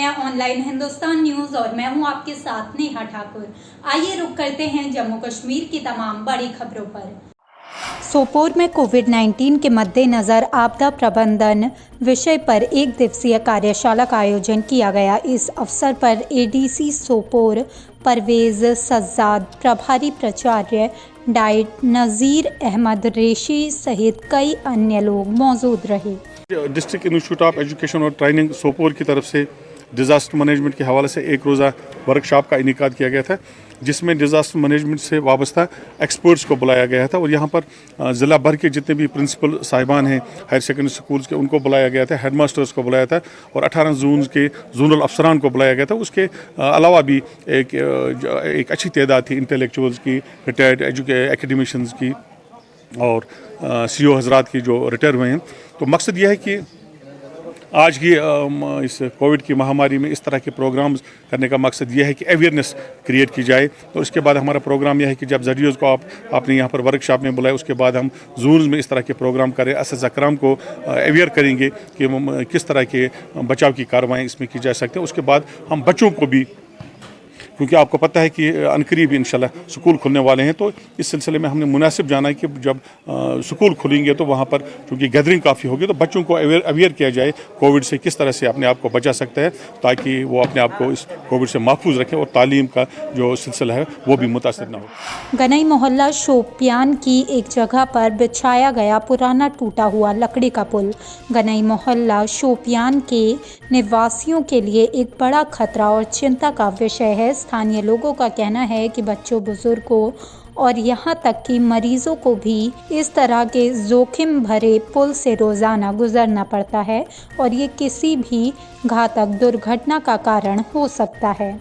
हैं online Hindustan news और मैं हूं आपके साथ नेहा ठाकुर। आइए रुक करते हैं जम्मू कश्मीर की तमाम बड़ी खबरों पर। सोपोर में कोविड-19 के मद्देनजर आपदा प्रबंधन विषय पर एक दिवसीय कार्यशाला का आयोजन किया गया। इस अवसर पर एडीसी सोपोर परवेज सज्जाद, प्रभारी प्राचार्य डाइट नज़ीर अहमद रेशी सहित कई अन्य लोग मौजूद रहे। डिस्ट्रिक्ट इंस्टीट्यूट ऑफ एजुकेशन और ट्रेनिंग सोपोर की तरफ से डिज़ास्टर मैनेजमेंट के हवाले से एक रोज़ा वर्कशॉप का इनेकाद किया गया था, जिसमें डिज़ास्टर मैनेजमेंट से वाबस्ता एक्सपर्ट्स को बुलाया गया था और यहाँ पर ज़िला भर के जितने भी प्रिंसिपल साहिबान हैं हायर सेकेंडरी स्कूल्स के, उनको बुलाया गया था, हेड मास्टर्स को बुलाया था और 18 जून के जोनल अफसरान को बुलाया गया था। उसके अलावा भी एक अच्छी तादाद थी इंटेलेक्चुअल्स की, रिटायर्ड एकेडमिशियंस की और सीईओ हजरात की जो रिटायर हुए हैं। तो मकसद यह है कि आज की इस कोविड की महामारी में इस तरह के प्रोग्राम्स करने का मकसद यह है कि अवेयरनेस क्रिएट की जाए। तो उसके बाद हमारा प्रोग्राम यह है कि जब जरियों को आपने यहाँ पर वर्कशॉप में बुलाया, उसके बाद हम जून्स में इस तरह के प्रोग्राम करें, असस अकराम को अवेयर करेंगे कि किस तरह के बचाव की कार्रवाई इसमें की जा सकती है। उसके बाद हम बच्चों को भी, क्योंकि आपको पता है कि अनकरीब इंशाल्लाह स्कूल खुलने वाले हैं, तो इस सिलसिले में हमने मुनासिब जाना है कि जब स्कूल खुलेंगे तो वहाँ पर क्योंकि गैदरिंग काफ़ी होगी, तो बच्चों को अवेयर किया जाए कोविड से किस तरह से अपने आप को बचा सकता है, ताकि वो अपने आप को इस कोविड से महफूज रखें और तालीम का जो सिलसिला है वो भी मुतासिर ना हो। गनई मोहल्ला शोपियान की एक जगह पर बिछाया गया पुराना टूटा हुआ लकड़ी का पुल गनई मोहल्ला शोपियान के निवासियों के लिए एक बड़ा खतरा और चिंता का विषय है। स्थानीय लोगों का कहना है कि बच्चों, बुजुर्गों और यहाँ तक कि मरीजों को भी इस तरह के जोखिम भरे पुल से रोजाना गुजरना पड़ता है और ये किसी भी घातक दुर्घटना का कारण हो सकता है।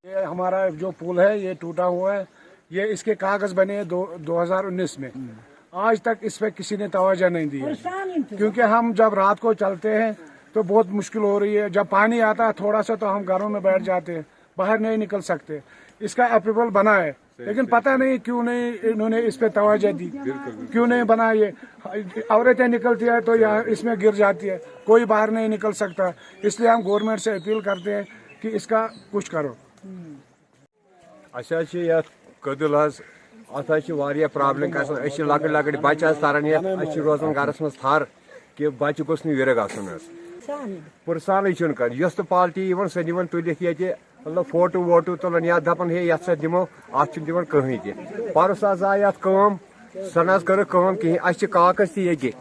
ये हमारा जो पुल है ये टूटा हुआ है, ये इसके कागज बने हैं 2019 में। आज तक इस पे किसी ने तवज्जो नहीं दी है, क्योंकि हम जब रात को चलते हैं तो बहुत मुश्किल हो रही है। जब पानी आता है थोड़ा सा तो हम घरों में बैठ जाते हैं, बाहर नहीं निकल सकते। इसका अप्रूवल बना है, लेकिन पता नहीं क्यों नहीं इन्होंने इस पे तवज्जो दी, क्यों नहीं बना। ये औरतें निकलती है तो यहाँ इसमें गिर जाती है, कोई बाहर नहीं निकल सकता। इसलिए हम गवर्नमेंट से अपील करते हैं कि इसका कुछ करो। कदुल प्रॉब्लम लकड़ बच्चे तरन रोजान गरस मज थर कि बच्चे गोस विरग पुरसान तो पार्टी सह दिन तुलित ये मतलब फोटो वोटो तुलन या दपान हे ये सा दिमो अत दिवान कहीं तह परस आय अत सह न कर कहें अ कागज ते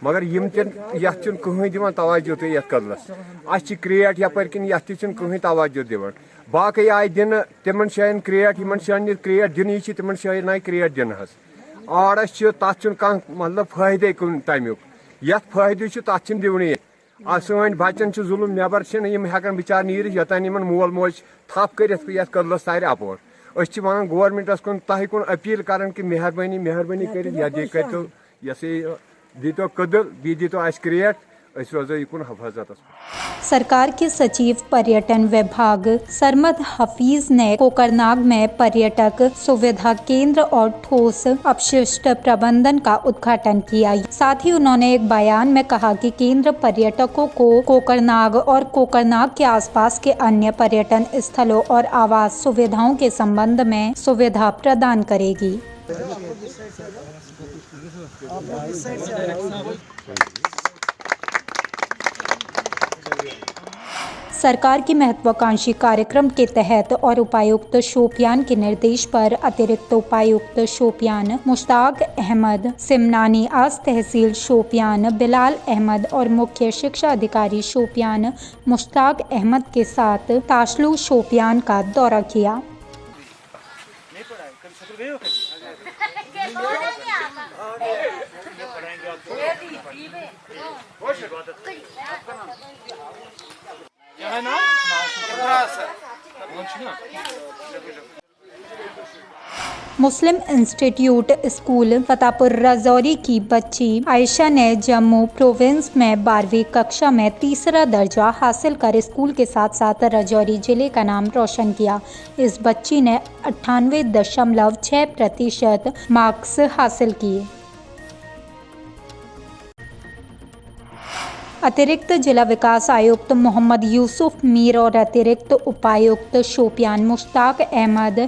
मगर यम कहीं दिवान तवज्जो तो ये कदलस अ क्रिएट यपर किन ये कहीं तवज्जो दिवान बाकी आय दिन तिमन जायन क्रिएट इन जायन क्रिएट दिन तिमन जायन आय क्रिएट दिन आड़स तथ मतलब फायदे कुन तमुक ये फायदे तथ दिवनी सन बच्चन जुलम नबर हेकान बिचार नीर योतान मोल मोज थप कर कदलस तार अपोर वन गवर्नमेंटस कुन तह कुन अपील कर कि मेहरबानी मेहरबानी कर दीतो कदल बी दीतो अस क्रिएट रोजो युन हिफाजत। सरकार के सचिव पर्यटन विभाग सरमद हफीज ने कोकरनाग में पर्यटक सुविधा केंद्र और ठोस अपशिष्ट प्रबंधन का उद्घाटन किया। साथ ही उन्होंने एक बयान में कहा कि केंद्र पर्यटकों को कोकरनाग और कोकरनाग के आसपास के अन्य पर्यटन स्थलों और आवास सुविधाओं के संबंध में सुविधा प्रदान करेगी। सरकार की महत्वाकांक्षी कार्यक्रम के तहत और उपायुक्त शोपियान के निर्देश पर अतिरिक्त उपायुक्त शोपियान मुश्ताक अहमद सिमनानी आज तहसील शोपियान बिलाल अहमद और मुख्य शिक्षा अधिकारी शोपियान मुश्ताक अहमद के साथ ताशलू शोपियान का दौरा किया। मुस्लिम इंस्टीट्यूट स्कूल फतेहपुर राजौरी की बच्ची आयशा ने जम्मू प्रोविंस में 12वीं कक्षा में तीसरा दर्जा हासिल कर स्कूल के साथ साथ राजौरी जिले का नाम रोशन किया। इस बच्ची ने 98.6% मार्क्स हासिल किए। अतिरिक्त जिला विकास आयुक्त मोहम्मद यूसुफ मीर और अतिरिक्त उपायुक्त शोपियान मुश्ताक अहमद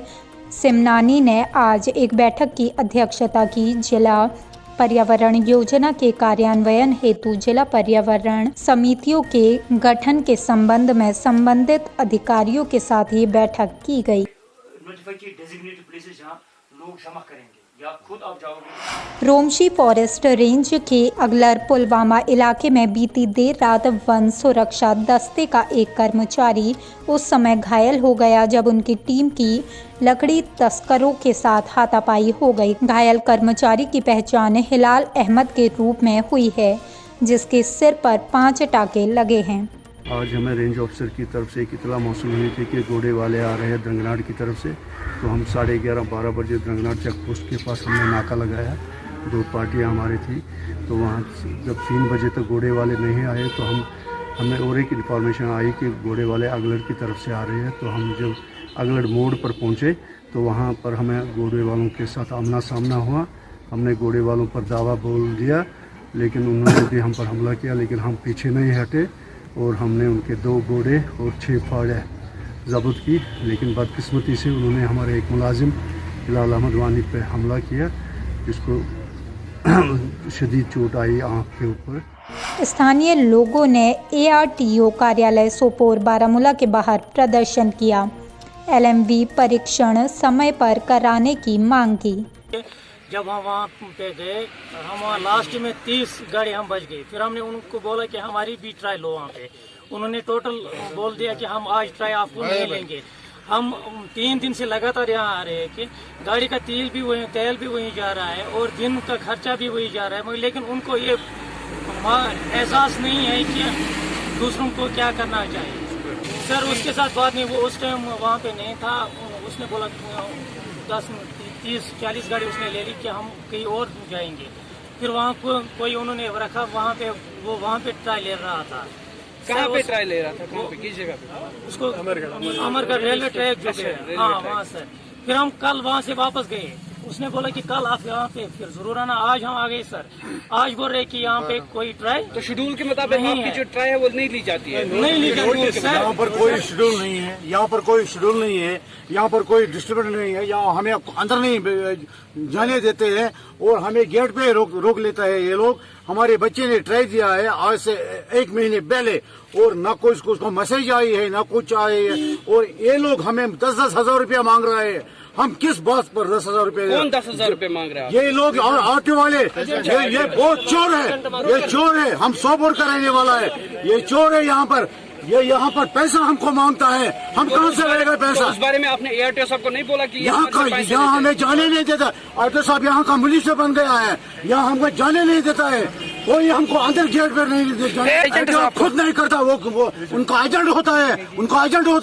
सिमनानी ने आज एक बैठक की अध्यक्षता की। जिला पर्यावरण योजना के कार्यान्वयन हेतु जिला पर्यावरण समितियों के गठन के संबंध में संबंधित अधिकारियों के साथ ये बैठक की गई। नोटिफाई की डेजिग्नेटेड प्लेसेस जहाँ लोग जमा करेंगे या खुद आप जाओगे। रोमशी फॉरेस्ट रेंज के अगलर पुलवामा इलाके में बीती देर रात वन सुरक्षा दस्ते का एक कर्मचारी उस समय घायल हो गया जब उनकी टीम की लकड़ी तस्करों के साथ हाथापाई हो गई। घायल कर्मचारी की पहचान हिलाल अहमद के रूप में हुई है, जिसके सिर पर 5 टाके लगे हैं। आज हमें रेंज ऑफिसर की तरफ से एक इतला मौसूल हुई थी कि घोड़े वाले आ रहे हैं द्रंगनाट की तरफ से। तो हम 11:30-12 बजे द्रंगनाट चेक पोस्ट के पास हमने नाका लगाया। 2 पार्टियां हमारी थी, तो वहाँ जब 3 बजे तक घोड़े वाले नहीं आए तो हमें और एक इन्फॉर्मेशन आई कि घोड़े वाले अगलड़ की तरफ से आ रहे हैं। तो हम जब अगलड़ मोड़ पर पहुँचे तो वहाँ पर हमें घोड़े वालों के साथ आमना सामना हुआ। हमने घोड़े वालों पर दावा बोल दिया, लेकिन उन्होंने भी हम पर हमला किया, लेकिन हम पीछे नहीं हटे और हमने उनके 2 घोड़े और 6 फाड़े ज़ब्त की। लेकिन बदकिस्मती से उन्होंने हमारे एक मुलाजिम हिलाल अहमद वानी पे हमला किया, जिसको शदीद चोट आई आँख के ऊपर। स्थानीय लोगों ने ARTO कार्यालय सोपोर बारामूला के बाहर प्रदर्शन किया। LMV परीक्षण समय पर कराने की मांग की। जब हम वहाँ पे गए, हम वहाँ लास्ट में 30 गाड़ी हम बच गए। फिर हमने उनको बोला कि हमारी भी ट्राई लो वहाँ पे। उन्होंने टोटल बोल दिया कि हम आज ट्राई आपको नहीं लेंगे। हम 3 दिन से लगातार यहाँ आ रहे हैं कि गाड़ी का तेल भी वहीं जा रहा है और दिन का खर्चा भी वही जा रहा है, मगर लेकिन उनको ये एहसास नहीं है कि दूसरों को क्या करना चाहिए। सर उसके साथ बाद में वो उस टाइम वहाँ पे नहीं था। उसने बोला 10-30-40 गाड़ी उसने ले ली कि हम कहीं और जाएंगे। फिर वहाँ कोई उन्होंने रखा वहाँ पे, वो वहाँ पे ट्राई ले रहा था। कहाँ पे ट्राई ले रहा था? कहाँ पे, किस जगह पे? उसको अमरगढ़ रेलवे ट्रैक जो है, हाँ वहाँ सर। फिर हम कल वहाँ से वापस गए। उसने बोला कि कल आप यहाँ पे फिर जरूर आना। आज हम आ गए सर। आज बोल रहे कि यहाँ पे कोई ट्राई तो शेड्यूल के मुताबिक आपकी जो ट्राई है वो नहीं ली जाती है। नहीं ली जाती है। यहाँ पर कोई शेड्यूल नहीं है, यहाँ पर कोई शेड्यूल नहीं है, यहाँ पर कोई डिस्ट्रीब्यूटर नहीं है, यहाँ हमें अंदर नहीं जाने देते हैं और हमें गेट पे रोक लेता है ये लोग। हमारे बच्चे ने ट्राई दिया है आज से 1 महीने पहले और ना कोई उसको मैसेज आई है ना कुछ आई है, और ये लोग हमें 10-10 हजार रुपया मांग रहे हैं। हम किस बात पर 10,000 रुपए? कौन 10,000 रुपए मांग रहा है? ये लोग ऑटो वाले, ये बहुत चोर है, ये चोर है। हम सोपोर का रहने वाला है, ये चोर है। यहाँ पर पैसा हमको मांगता है, हम कहाँ से रहेगा पैसा? तो उस बारे में आपने ARTO साहब को नहीं बोला कि यहाँ हमें जाने नहीं देता? ARTO साहब यहाँ का मिलिशिया बन गया है, यहाँ हमको जाने नहीं देता है। कोई हमको अंदर गेट पर नहीं देता, खुद नहीं करता। वो उनका एजेंट होता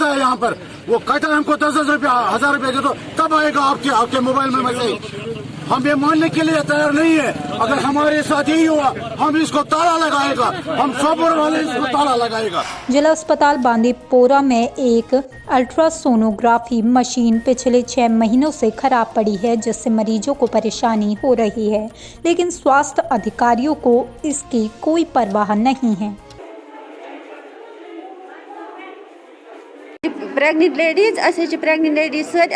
है यहाँ पर। वो कहता है हमको 10,000 रुपया 1,000 रुपया दे दो, तब आएगा आपके मोबाइल में मैसेज। हम ये मानने के लिए तैयार नहीं है। अगर हमारे साथ यही हुआ, हम इसको ताला लगाएगा, हम सोपोर वाले इसको ताला लगाएगा। जिला अस्पताल बांदीपोरा में एक अल्ट्रासोनोग्राफी मशीन पिछले 6 महीनों से खराब पड़ी है, जिससे मरीजों को परेशानी हो रही है, लेकिन स्वास्थ्य अधिकारियों को इसकी कोई परवाह नहीं है। प्रेगनेंट लेडीज प्रेगनेंट लेडीज सत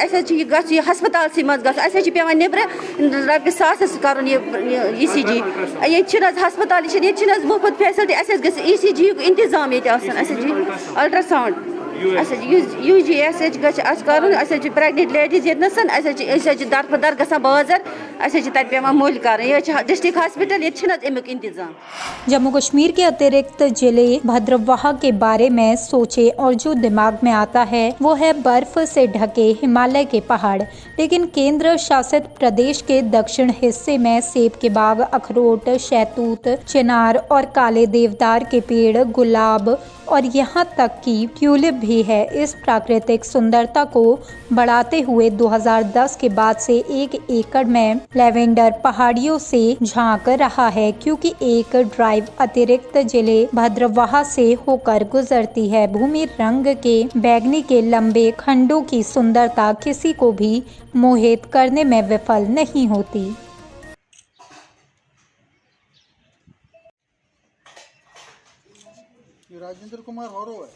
हस्पताल मज पे नब्र रपे सास कर ECG ये हस्पताल ये मुफ्त फैसिलिटी ECG इंतजाम ये अल्ट्रासाउंड UGS कर प्रेगनेंट लेडीज ये दर ग बाजार पे मूल कर डिस्ट्रिक्ट हॉस्पिटल ये अमुक इंतजाम। जम्मू कश्मीर के अतिरिक्त जिले भद्रवाह के बारे में सोचे और जो दिमाग में आता है वो है बर्फ से ढके हिमालय के पहाड़, लेकिन केंद्र शासित प्रदेश के दक्षिण हिस्से में सेब के बाग, अखरोट, शहतूत, चिनार और काले देवदार के पेड़, गुलाब और यहाँ तक कि ट्यूलिप भी है। इस प्राकृतिक सुंदरता को बढ़ाते हुए 2010 के बाद से 1 एकड़ में लेवेंडर पहाड़ियों से झांक रहा है, क्योंकि एक ड्राइव अतिरिक्त जिले भद्रवाह से होकर गुजरती है। भूमि रंग के बैगनी के लंबे खंडों की सुंदरता किसी को भी मोहित करने में विफल नहीं होती। राजेंद्र कुमार हौरो है।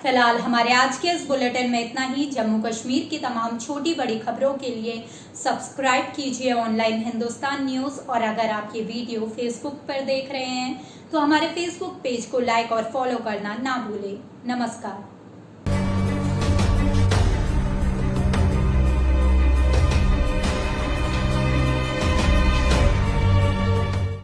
फिलहाल हमारे आज के इस बुलेटिन में इतना ही। जम्मू कश्मीर की तमाम छोटी बड़ी खबरों के लिए सब्सक्राइब कीजिए ऑनलाइन हिंदुस्तान न्यूज। और अगर आप ये वीडियो फेसबुक पर देख रहे हैं तो हमारे फेसबुक पेज को लाइक और फॉलो करना ना भूलें। नमस्कार।